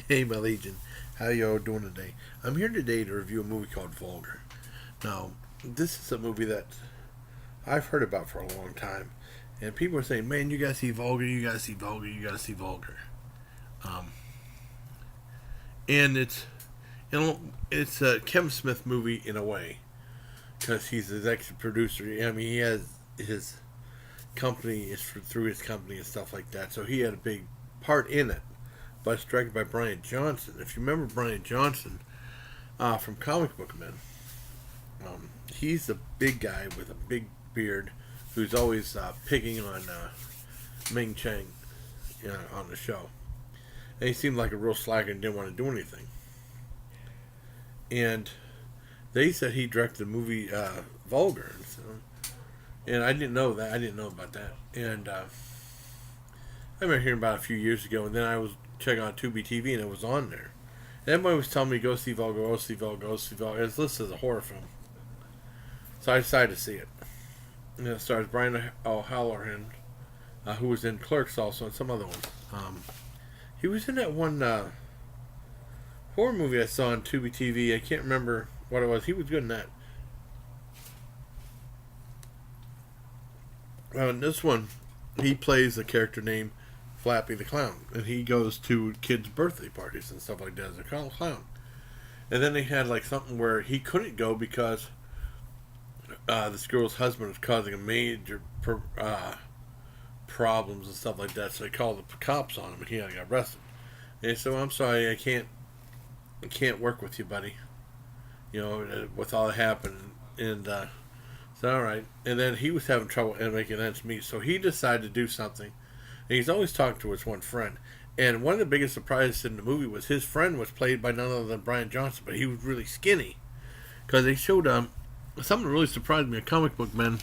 Hey, my legion, how y'all doing today? I'm here today to review a movie called Vulgar. Now, this is a movie that I've heard about for a long time, and people are saying, "Man, you gotta see Vulgar, you gotta see Vulgar, you gotta see Vulgar." Um, and it's a Kevin Smith movie in a way because he's the executive producer. I mean, he has his company is through his company and stuff like that, so he had a big part in it. But it's directed by Brian Johnson. If you remember Brian Johnson, from Comic Book Men. He's the big guy with a big beard who's always picking on Ming Chang on the show. And he seemed like a real slacker and didn't want to do anything. And they said he directed the movie Vulgar. And I didn't know that. I didn't know about that. And I remember hearing about it a few years ago. And then I was checking on Tubi TV and it was on there. And everybody was telling me, go see Vulgar, go see Vulgar, go see Vulgar. It's listed as a horror film. So I decided to see it. And it stars Brian O'Halloran, who was in Clerks also, and some other ones. He was in that one horror movie I saw on Tubi TV. I can't remember what it was. He was good in that. In this one, he plays a character named Flappy the Clown, and he goes to kids' birthday parties and stuff like that as a clown. And then they had like something where he couldn't go because this girl's husband was causing a major problems and stuff like that. So they called the cops on him, and he got arrested. And he said, well, "I'm sorry, I can't work with you, buddy. You know, with all that happened." And so all right. And then he was having trouble making ends meet, so he decided to do something. And he's always talking to his one friend. And one of the biggest surprises in the movie was his friend was played by none other than Brian Johnson, but he was really skinny because they showed something really surprised me. A Comic Book Man,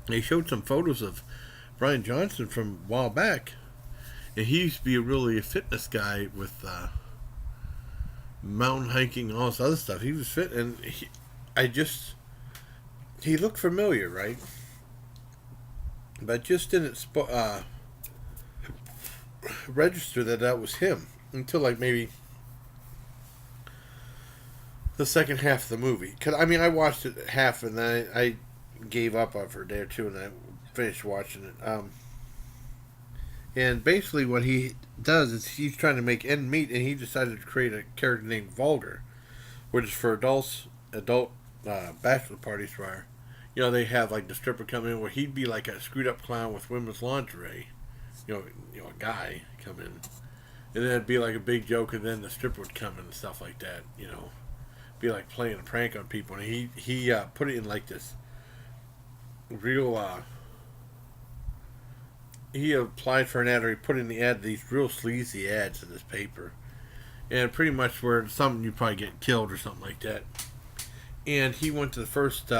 they showed some photos of Brian Johnson from a while back, and he used to be really a fitness guy with mountain hiking and all this other stuff. He was fit, and he looked familiar, right? But just didn't register that was him until like maybe the second half of the movie. Cause I mean, I watched it half and then I gave up after a day or two, and I finished watching it. And basically, what he does is he's trying to make end meet, and he decided to create a character named Vulgar, which is for adult bachelor parties where, you know, they have like the stripper come in where he'd be like a screwed up clown with women's lingerie, a guy come in, and then it'd be like a big joke, and then the stripper would come in and stuff like that, be like playing a prank on people, and he put it in like this real. He applied for an ad, or he put in the ad these real sleazy ads in this paper, and pretty much where something you probably get killed or something like that. And he went to the first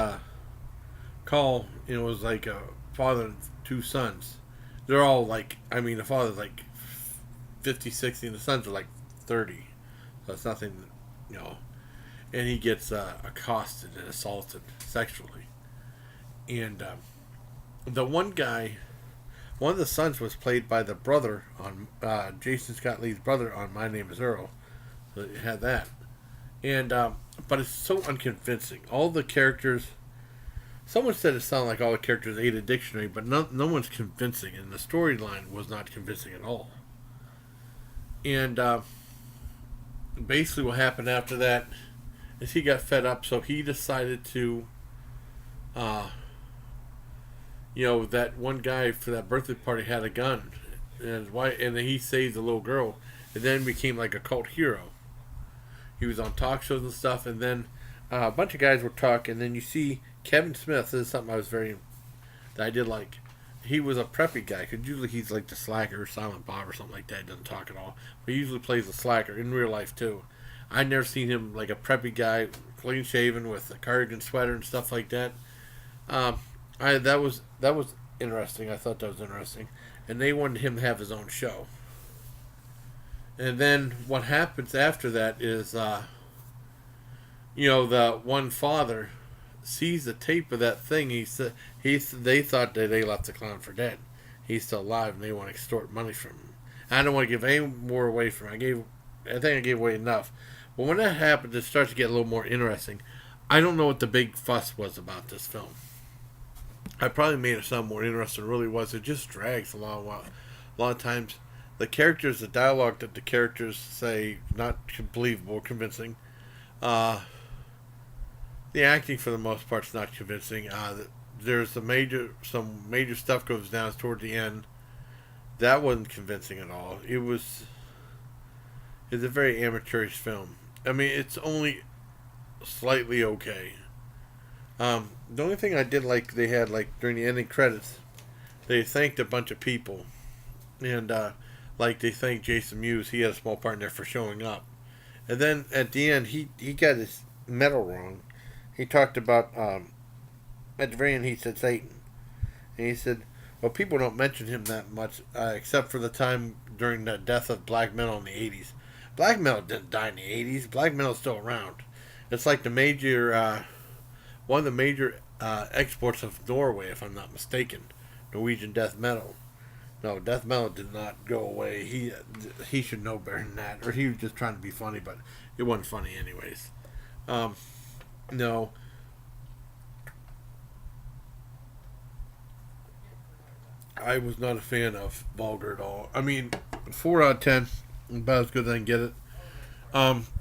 call, and it was like a father and two sons. They're all like, I mean, the father's like 50, 60, and the sons are like 30. So it's nothing, you know. And he gets accosted and assaulted sexually. And the one of the sons was played by the brother on Jason Scott Lee's brother on My Name Is Earl. So it had that. And but it's so unconvincing. All the characters. Someone said it sounded like all the characters ate a dictionary, but no one's convincing, and the storyline was not convincing at all. And basically, what happened after that is he got fed up, so he decided to, that one guy for that birthday party had a gun, and and then he saved the little girl, and then became like a cult hero. He was on talk shows and stuff, and then a bunch of guys were talking, and then you see Kevin Smith. This is something that I did like. He was a preppy guy, because usually he's like the slacker, Silent Bob or something like that. He doesn't talk at all. But he usually plays a slacker in real life too. I'd never seen him like a preppy guy, clean shaven with a cardigan sweater and stuff like that. That was interesting. I thought that was interesting, and they wanted him to have his own show. And then what happens after that is, the one father sees the tape of that thing. They thought that they left the clown for dead. He's still alive, and they want to extort money from him. I don't want to give any more away from him. I gave I think I gave away enough. But when that happens, it starts to get a little more interesting. I don't know what the big fuss was about this film. I probably made it sound more interesting than it really was. It just drags a long while. A lot of times, the characters, the dialogue that the characters say, not believable, convincing. Uh, the acting, for the most part, is not convincing. There's some major stuff goes down toward the end. That wasn't convincing at all. It's a very amateurish film. I mean, it's only slightly okay. The only thing I did like, they had, like, during the ending credits, they thanked a bunch of people, and like, they thanked Jason Mewes. He had a small part in there for showing up. And then at the end, he got his medal wrong. He talked about, at the very end, he said Satan, and he said, well, people don't mention him that much, except for the time during the death of black metal in the '80s. Black metal didn't die in the '80s. Black metal's still around. It's like the major, one of the major exports of Norway, if I'm not mistaken. Norwegian death metal. No, death metal did not go away. He should know better than that, or he was just trying to be funny, but it wasn't funny anyways. No, I was not a fan of Vulgar at all. I mean, 4 out of 10, about as good as I can get it.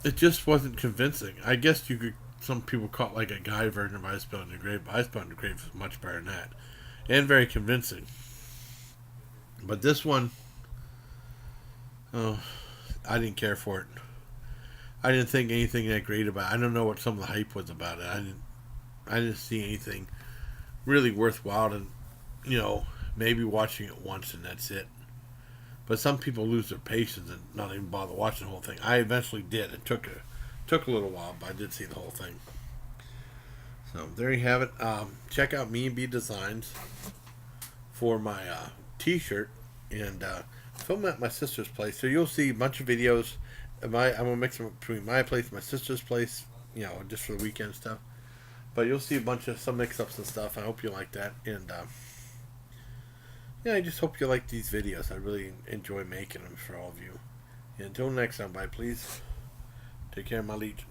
It just wasn't convincing. I guess you could. Some people call it like a guy version of I Spell in the Grave, but I Spell in the Grave is much better than that, and very convincing. But this one, oh, I didn't care for it. I didn't think anything that great about it. I don't know what some of the hype was about it. I didn't see anything really worthwhile, and maybe watching it once and that's it. But some people lose their patience and not even bother watching the whole thing. I eventually did. It took a little while, but I did see the whole thing. So there you have it. Check out Me and B Designs for my T-shirt, and film at my sister's place. So you'll see a bunch of videos. I'm gonna mix them between my place and my sister's place. Just for the weekend stuff. But you'll see a bunch of some mix-ups and stuff. I hope you like that, and yeah, I just hope you like these videos. I really enjoy making them for all of you. And until next time, bye, please. Take care, my legion.